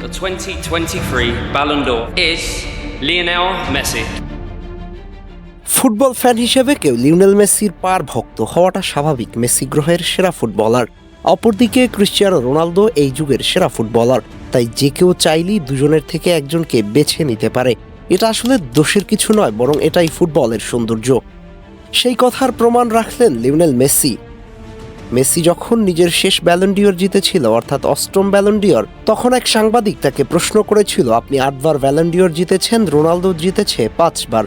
The 2023 Ballon d'Or is Lionel Messi. Football fan হিসেবে কেউ Lionel মেসির পার ভক্ত হওয়াটা স্বাভাবিক। মেসি গ্রহের সেরা ফুটবলার, অপরদিকে ক্রিশ্চিয়ানো রোনালদো এই যুগের সেরা ফুটবলার। তাই যে কেউ চাইলেই দুজনের থেকে একজনকে বেছে নিতে পারে। এটা আসলে দোষের কিছু নয়, বরং এটাই ফুটবলের সৌন্দর্য। সেই কথার প্রমাণ রাখলেন লিওনেল মেসি। মেসি যখন নিজের শেষ ব্যালন ডিওর জিতেছিল, অর্থাৎ অষ্টম ব্যালন ডিওর, তখন এক সাংবাদিক তাকে প্রশ্ন করেছিল, আপনি 8বার ব্যালন ডিওর জিতেছেন, রোনালদো জিতেছে 5বার।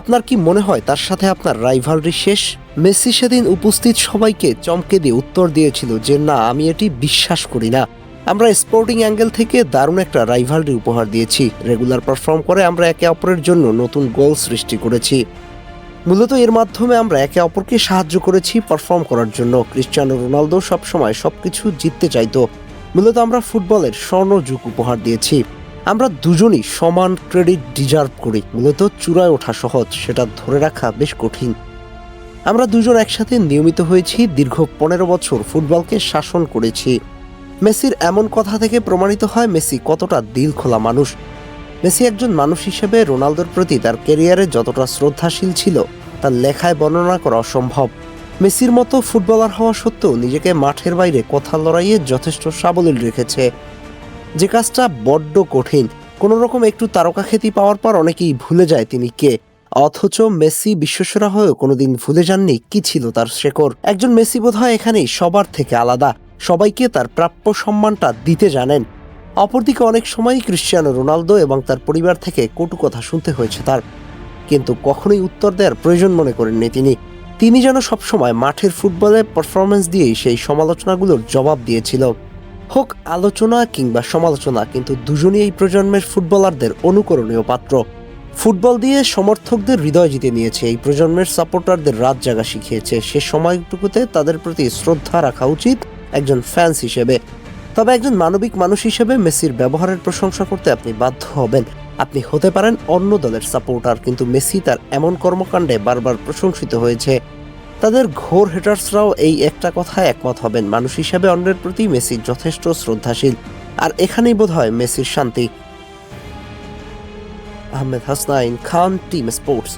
আপনার কি মনে হয় তার সাথে আপনার রাইভালরি শেষ? মেসি সেদিন উপস্থিত সবাইকে চমকে দিয়ে উত্তর দিয়েছিল যে না, আমি এটি বিশ্বাস করি না। আমরা স্পোর্টিং অ্যাঙ্গেল থেকে দারুণ একটা রাইভালরি উপহার দিয়েছি। রেগুলার পারফর্ম করে আমরা একে অপরের জন্য নতুন গোল সৃষ্টি করেছি। মূলত এর মাধ্যমে আমরা একে অপরকে সাহায্য করেছি পারফর্ম করার জন্য। ক্রিশ্চিয়ানো রোনালদো সবসময় সবকিছু জিততে চাইতো। মূলত আমরা ফুটবলের স্বর্ণযুগ উপহার দিয়েছি। আমরা দুজনই সমান ক্রেডিট ডিজার্ভ করি। মূলত চূড়ায় ওঠা সহজ, সেটা ধরে রাখা বেশ কঠিন। আমরা দুজন একসাথে নিয়মিত হয়েছি, দীর্ঘ 15 বছর ফুটবলকে শাসন করেছি। মেসির এমন কথা থেকে প্রমাণিত হয় মেসি কতটা দিল খোলা মানুষ। মেসি একজন মানুষ হিসেবে রোনালদোর প্রতি তার ক্যারিয়ারে যতটা শ্রদ্ধাশীল ছিল, তার লেখায় বর্ণনা করা অসম্ভব। মেসির মতো ফুটবলার হওয়া সত্ত্বেও নিজেকে মাঠের বাইরে কথা লড়াইয়ে যথেষ্ট সাবলীল রেখেছে, যে কাজটা বড্ড কঠিন। কোনো রকম একটু তারকাখ্যাতি পাওয়ার পর অনেকেই ভুলে যায় তিনি কে, অথচ মেসি বিশ্বসেরা হয়েও কোনোদিন ভুলে যাননি কি ছিল তার শেকড়। একজন মেসি বোধহয় এখানেই সবার থেকে আলাদা, সবাইকে তার প্রাপ্য সম্মানটা দিতে জানেন। অপরদিকে অনেক সময়ই ক্রিশ্চিয়ানো রোনালদো এবং তার পরিবার থেকে কটু কথা শুনতে হয়েছে তার, কিন্তু কখনোই উত্তর দেওয়ার প্রয়োজন মনে করেননি তিনি যেন সবসময় মাঠের ফুটবলে পারফরমেন্স দিয়েই সেই সমালোচনাগুলোর জবাব দিয়েছিল। হোক আলোচনা কিংবা সমালোচনা, কিন্তু দুজনই এই প্রজন্মের ফুটবলারদের অনুকরণীয় পাত্র। ফুটবল দিয়ে সমর্থকদের হৃদয় জিতে নিয়েছে, এই প্রজন্মের সাপোর্টারদের রাত জাগা শিখিয়েছে। সে সময়টুকুতে তাদের প্রতি শ্রদ্ধা রাখা উচিত একজন ফ্যান্স হিসেবে। তবে একজন মানবিক মানুষ হিসেবে মেসির ব্যবহারের প্রশংসা করতে আপনি বাধ্য হবেন। আপনি হতে পারেন অন্য দলের সাপোর্টার, কিন্তু মেসি তার এমন কর্মকাণ্ডে বারবার প্রশংসিত হয়েছে। তাদের ঘোর হেটার্সরাও এই একটা কথায় একমত হবেন, মানুষ হিসেবে অন্যের প্রতি মেসি যথেষ্ট শ্রদ্ধাশীল। আর এখানেই বোধহয় মেসির শান্তি। আহমেদ হাসনাইন, খান টিম স্পোর্টস।